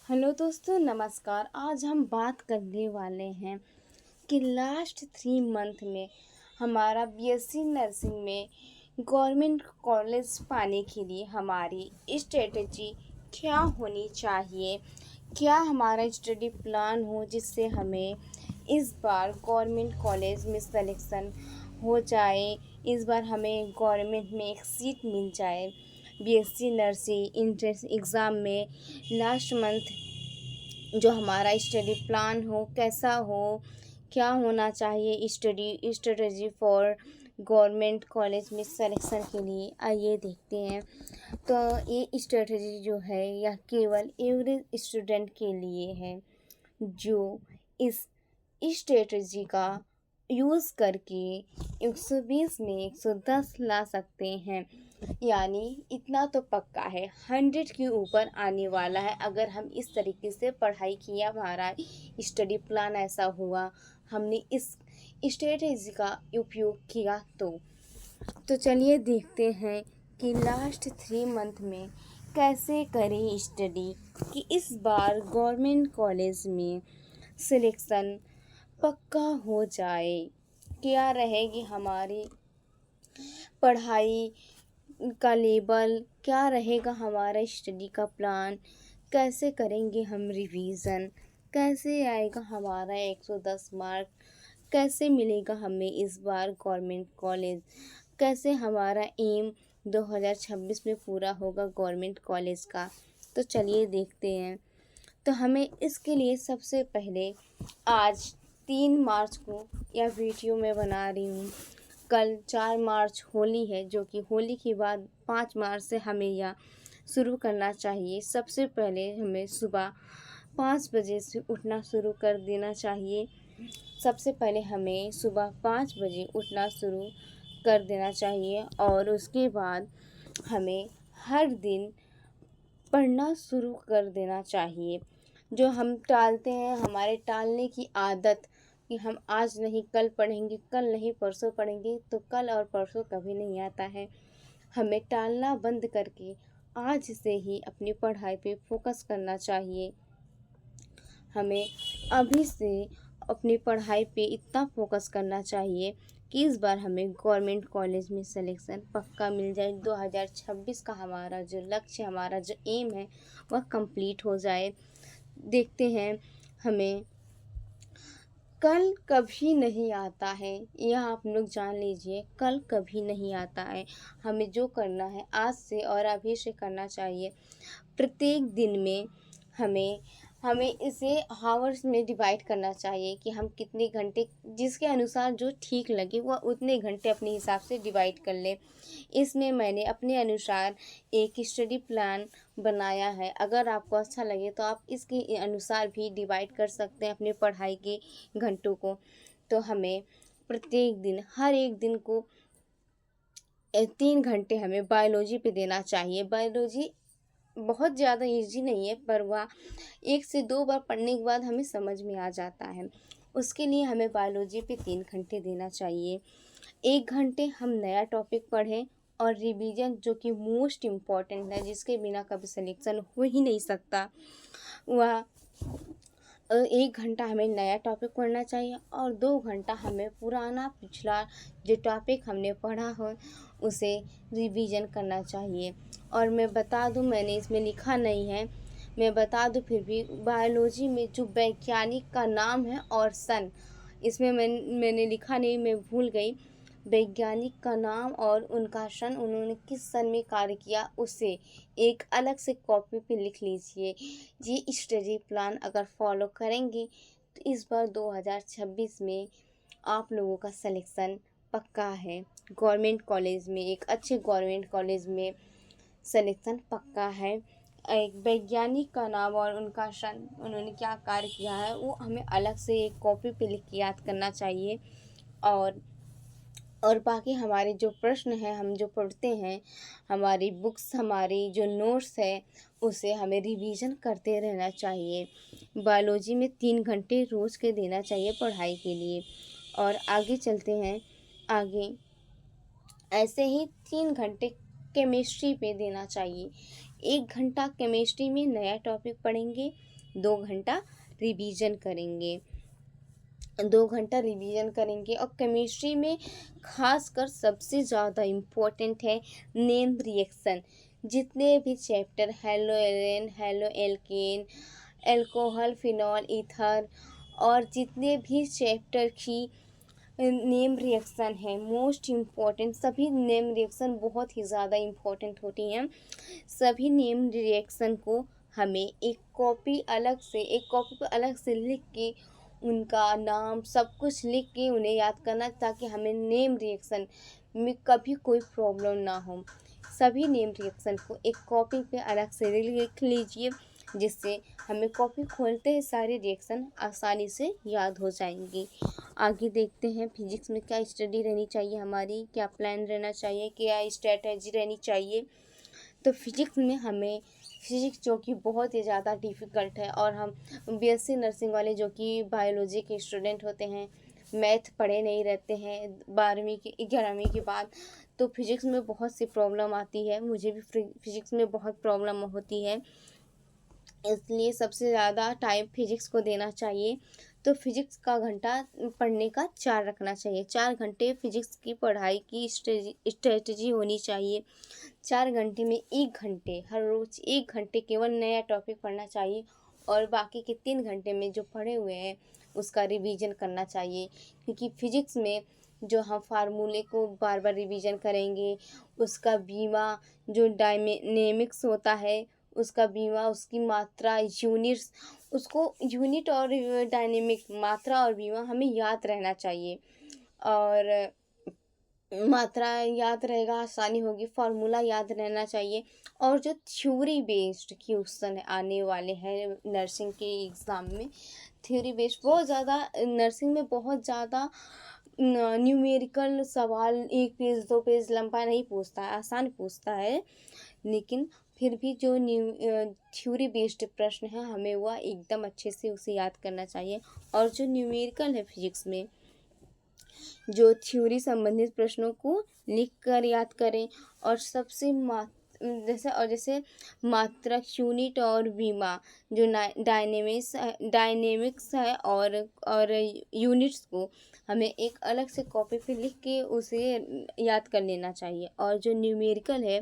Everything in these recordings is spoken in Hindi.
हेलो दोस्तों, नमस्कार। आज हम बात करने वाले हैं कि लास्ट 3 मंथ में हमारा बीएससी नर्सिंग में गवर्नमेंट कॉलेज पाने के लिए हमारी स्ट्रेटजी क्या होनी चाहिए। क्या हमारा स्टडी प्लान हो जिससे हमें इस बार गवर्नमेंट कॉलेज में सिलेक्शन हो जाए, इस बार हमें गवर्नमेंट में एक सीट मिल जाए। बीएससी नर्सिंग एंट्रेंस एग्ज़ाम में लास्ट मंथ जो हमारा स्टडी प्लान हो कैसा हो, क्या होना चाहिए study strategy for government college में सिलेक्शन के लिए, आइए देखते हैं। तो ये स्ट्रेटजी जो है यह केवल एवरेज स्टूडेंट के लिए है जो इस स्ट्रेटजी का यूज़ करके 120 में 110 ला सकते हैं। यानी इतना तो पक्का है, 100 के ऊपर आने वाला है अगर हम इस तरीके से पढ़ाई किया, हमारा स्टडी प्लान ऐसा हुआ, हमने इस स्ट्रेटजी का उपयोग किया। तो चलिए देखते हैं कि लास्ट 3 मंथ में कैसे करें स्टडी कि इस बार गवर्नमेंट कॉलेज में सिलेक्शन पक्का हो जाए। क्या रहेगी हमारी पढ़ाई का लेवल, क्या रहेगा हमारा स्टडी का प्लान, कैसे करेंगे हम रिवीजन, कैसे आएगा हमारा 110 मार्क, कैसे मिलेगा हमें इस बार गवर्नमेंट कॉलेज, कैसे हमारा एम 2026 में पूरा होगा गवर्नमेंट कॉलेज का। तो चलिए देखते हैं। तो हमें इसके लिए सबसे पहले आज 3 मार्च को यह वीडियो मैं बना रही हूँ। कल 4 मार्च होली है, जो कि होली के बाद 5 मार्च से हमें यह शुरू करना चाहिए। सबसे पहले हमें सुबह 5 बजे से उठना शुरू कर देना चाहिए। सबसे पहले हमें सुबह 5 बजे उठना शुरू कर देना चाहिए और उसके बाद हमें हर दिन पढ़ना शुरू कर देना चाहिए। जो हम टालते हैं, हमारे टालने की आदत कि हम आज नहीं कल पढ़ेंगे, कल नहीं परसों पढ़ेंगे, तो कल और परसों कभी नहीं आता है। हमें टालना बंद करके आज से ही अपनी पढ़ाई पे फोकस करना चाहिए। हमें अभी से अपनी पढ़ाई पे इतना फोकस करना चाहिए कि इस बार हमें गवर्नमेंट कॉलेज में सिलेक्शन पक्का मिल जाए। 2026 का हमारा जो लक्ष्य, हमारा जो एम है वह कंप्लीट हो जाए। देखते हैं, हमें कल कभी नहीं आता है, यह आप लोग जान लीजिए, कल कभी नहीं आता है। हमें जो करना है आज से और अभी से करना चाहिए। प्रत्येक दिन में हमें हमें इसे हावर्स में डिवाइड करना चाहिए कि हम कितने घंटे, जिसके अनुसार जो ठीक लगे वह उतने घंटे अपने हिसाब से डिवाइड कर ले। इसमें मैंने अपने अनुसार एक स्टडी प्लान बनाया है। अगर आपको अच्छा लगे तो आप इसके अनुसार भी डिवाइड कर सकते हैं अपने पढ़ाई के घंटों को। तो हमें प्रत्येक दिन, हर एक दिन को 3 घंटे हमें बायोलॉजी पे देना चाहिए। बायोलॉजी बहुत ज़्यादा इजी नहीं है, पर वह 1 से 2 बार पढ़ने के बाद हमें समझ में आ जाता है। उसके लिए हमें बायोलॉजी पे 3 घंटे देना चाहिए। 1 घंटे हम नया टॉपिक पढ़ें और रिवीजन, जो कि मोस्ट इम्पॉर्टेंट है, जिसके बिना कभी सिलेक्शन हो ही नहीं सकता, वह 1 घंटा हमें नया टॉपिक पढ़ना चाहिए और 2 घंटा हमें पुराना पिछला जो टॉपिक हमने पढ़ा हो उसे रिवीजन करना चाहिए। और मैं बता दूं, मैंने इसमें लिखा नहीं है, मैं बता दूं फिर भी, बायोलॉजी में जो वैज्ञानिक का नाम है और सन, इसमें मैंने लिखा नहीं, मैं भूल गई। वैज्ञानिक का नाम और उनका सन, उन्होंने किस सन में कार्य किया, उसे एक अलग से कॉपी पे लिख लीजिए। ये स्टडी प्लान अगर फॉलो करेंगे तो इस बार 2026 में आप लोगों का सिलेक्शन पक्का है। गवर्नमेंट कॉलेज में, एक अच्छे गवर्नमेंट कॉलेज में सिलेक्शन पक्का है। एक वैज्ञानिक का नाम और उनका सन, उन्होंने क्या कार्य किया है, वो हमें अलग से एक कॉपी पे लिख के याद करना चाहिए। और बाकी हमारे जो प्रश्न हैं, हम जो पढ़ते हैं, हमारी बुक्स, हमारी जो नोट्स है, उसे हमें रिवीजन करते रहना चाहिए। बायोलॉजी में 3 घंटे रोज़ के देना चाहिए पढ़ाई के लिए। और आगे चलते हैं, आगे ऐसे ही 3 घंटे केमिस्ट्री पे देना चाहिए। 1 घंटा केमिस्ट्री में नया टॉपिक पढ़ेंगे, 2 घंटा रिवीजन करेंगे। 2 घंटा रिवीजन करेंगे। और केमिस्ट्री में खासकर सबसे ज़्यादा इम्पोर्टेंट है नेम रिएक्शन। जितने भी chapter halo alkane, halo alkane, alcohol, phenol, ether और जितने भी चैप्टर की नेम रिएक्शन है मोस्ट इम्पॉर्टेंट, सभी नेम रिएक्शन बहुत ही ज़्यादा इम्पॉर्टेंट होती हैं। सभी नेम रिएक्शन को हमें एक कॉपी पर अलग से लिख के उनका नाम सब कुछ लिख के उन्हें याद करना, ताकि हमें नेम रिएक्शन में कभी कोई प्रॉब्लम ना हो। सभी नेम रिएक्शन को एक कॉपी पे अलग से लिख लीजिए, जिससे हमें कॉपी खोलते ही सारे रिएक्शन आसानी से याद हो जाएंगी। आगे देखते हैं फिजिक्स में क्या स्टडी रहनी चाहिए हमारी, क्या प्लान रहना चाहिए, क्या स्ट्रेटजी रहनी चाहिए। तो फिजिक्स में हमें फिजिक्स जो कि बहुत ही ज़्यादा डिफ़िकल्ट है, और हम बीएससी नर्सिंग वाले जो कि बायोलॉजी के स्टूडेंट होते हैं, मैथ पढ़े नहीं रहते हैं 11वीं के बाद, तो फिजिक्स में बहुत सी प्रॉब्लम आती है। मुझे भी फिजिक्स में बहुत प्रॉब्लम होती है, इसलिए सबसे ज़्यादा टाइम फिजिक्स को देना चाहिए। तो फिजिक्स का घंटा पढ़ने का 4 रखना चाहिए। 4 घंटे फिजिक्स की पढ़ाई की स्ट्रेटजी होनी चाहिए। 4 घंटे में 1 घंटे, हर रोज़ 1 घंटे केवल नया टॉपिक पढ़ना चाहिए, और बाकी के 3 घंटे में जो पढ़े हुए हैं उसका रिवीजन करना चाहिए। क्योंकि फिजिक्स में जो हम फार्मूले को बार बार रिवीजन करेंगे, उसका बीमा जो डायनेमिक्स होता है उसका बीमा, उसकी मात्रा, यूनिट्स, उसको यूनिट और डायनेमिक मात्रा और बीमा हमें याद रहना चाहिए। और मात्रा याद रहेगा आसानी होगी, फार्मूला याद रहना चाहिए। और जो थ्योरी बेस्ड क्वेश्चन आने वाले हैं नर्सिंग के एग्ज़ाम में, थ्योरी बेस्ड बहुत ज़्यादा, नर्सिंग में बहुत ज़्यादा न्यूमेरिकल सवाल 1 पेज 2 पेज लंबा नहीं पूछता है, आसान पूछता है, लेकिन फिर भी जो थ्योरी बेस्ड प्रश्न है हमें वह एकदम अच्छे से उसे याद करना चाहिए। और जो न्यूमेरिकल है फिजिक्स में, जो थ्योरी संबंधित प्रश्नों को लिख कर याद करें। और सबसे जैसे मात्रक, यूनिट और बीमा जो डायनेमिक्स है और यूनिट्स को हमें एक अलग से कॉपी पे लिख के उसे याद कर लेना चाहिए। और जो न्यूमेरिकल है,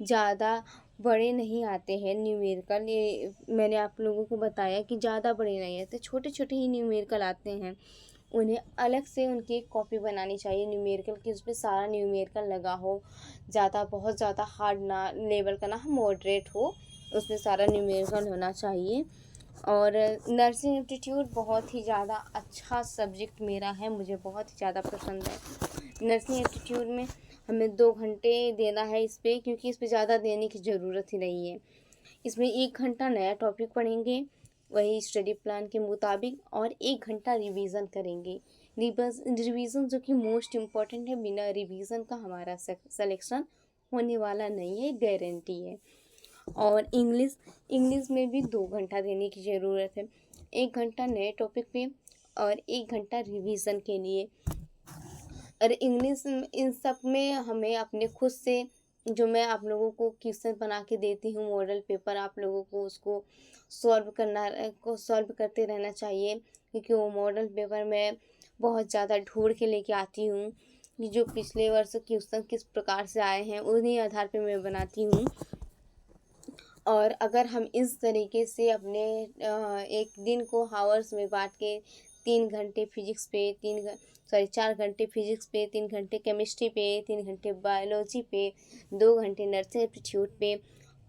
ज़्यादा बड़े नहीं आते हैं न्यूमेरिकल, ये मैंने आप लोगों को बताया कि ज़्यादा बड़े नहीं आते, छोटे छोटे ही न्यूमेरिकल आते हैं। उन्हें अलग से उनकी एक कॉपी बनानी चाहिए न्यूमेरिकल की, उसमें सारा न्यूमेरिकल लगा हो, बहुत ज़्यादा हार्ड ना लेवल का ना हो, मॉडरेट हो, उसमें सारा न्यूमेरिकल होना चाहिए। और नर्सिंग एप्टीट्यूड बहुत ही ज़्यादा अच्छा सब्जेक्ट मेरा है, मुझे बहुत ही ज़्यादा पसंद है। नर्सिंग एप्टीट्यूड में हमें 2 घंटे देना है इस पर, क्योंकि इस पर ज़्यादा देने की ज़रूरत ही नहीं है। इसमें 1 घंटा नया टॉपिक पढ़ेंगे वही स्टडी प्लान के मुताबिक, और 1 घंटा रिवीजन करेंगे। रिवीजन जो कि मोस्ट इम्पॉर्टेंट है, बिना रिवीजन का हमारा सिलेक्शन होने वाला नहीं है, गारंटी है। और इंग्लिश में भी 2 घंटा देने की ज़रूरत है। 1 घंटा नए टॉपिक पे और 1 घंटा रिवीजन के लिए। और इंग्लिश इन सब में हमें अपने खुद से, जो मैं आप लोगों को क्वेश्चन बना के देती हूँ मॉडल पेपर, आप लोगों को उसको सॉल्व करते रहना चाहिए। क्योंकि वो मॉडल पेपर मैं बहुत ज़्यादा ढूंढ के लेके आती हूँ कि जो पिछले वर्ष क्वेश्चन किस प्रकार से आए हैं उन्हीं आधार पे मैं बनाती हूँ। और अगर हम इस तरीके से अपने एक दिन को हावर्स में बांट के 3 घंटे फिजिक्स पे, 4 घंटे फिजिक्स पे, 3 घंटे केमिस्ट्री पे, 3 घंटे बायोलॉजी पे, 2 घंटे नर्सिंग एप्टीट्यूड पे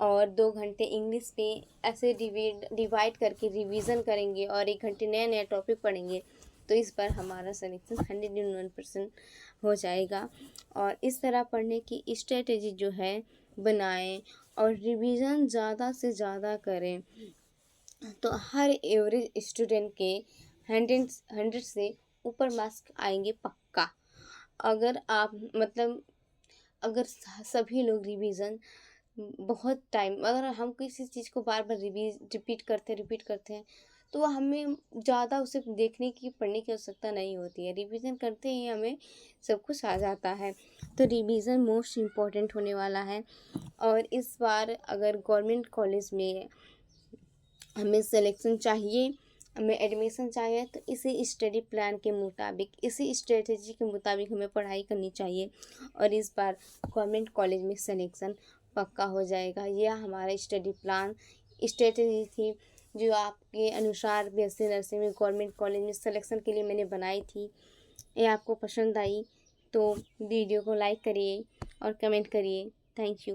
और 2 घंटे इंग्लिश पे, ऐसे डिवाइड करके रिवीजन करेंगे और 1 घंटे नया नया टॉपिक पढ़ेंगे, तो इस पर हमारा सिलेक्शन 101% हो जाएगा। और इस तरह पढ़ने की स्ट्रेटेजी जो है बनाएं और रिवीजन ज़्यादा से ज़्यादा करें, तो हर एवरेज स्टूडेंट के 100 से ऊपर मार्क्स आएंगे पक्का। अगर आप अगर सभी लोग रिवीजन बहुत टाइम, अगर हम किसी चीज़ को बार बार रिपीट करते हैं तो हमें ज़्यादा उसे देखने की पढ़ने की आवश्यकता नहीं होती है। रिवीजन करते ही हमें सब कुछ आ जाता है। तो रिवीजन मोस्ट इम्पॉर्टेंट होने वाला है। और इस बार अगर गवर्नमेंट कॉलेज में हमें सिलेक्शन चाहिए, हमें एडमिशन चाहिए, तो इसी स्टडी प्लान के मुताबिक, इसी स्ट्रेटजी के मुताबिक हमें पढ़ाई करनी चाहिए और इस बार गवर्नमेंट कॉलेज में सिलेक्शन पक्का हो जाएगा। यह हमारा स्टडी प्लान स्ट्रेटजी थी जो आपके अनुसार बीएससी नर्सिंग में गवर्नमेंट कॉलेज में सिलेक्शन के लिए मैंने बनाई थी। ये आपको पसंद आई तो वीडियो को लाइक करिए और कमेंट करिए। Thank you.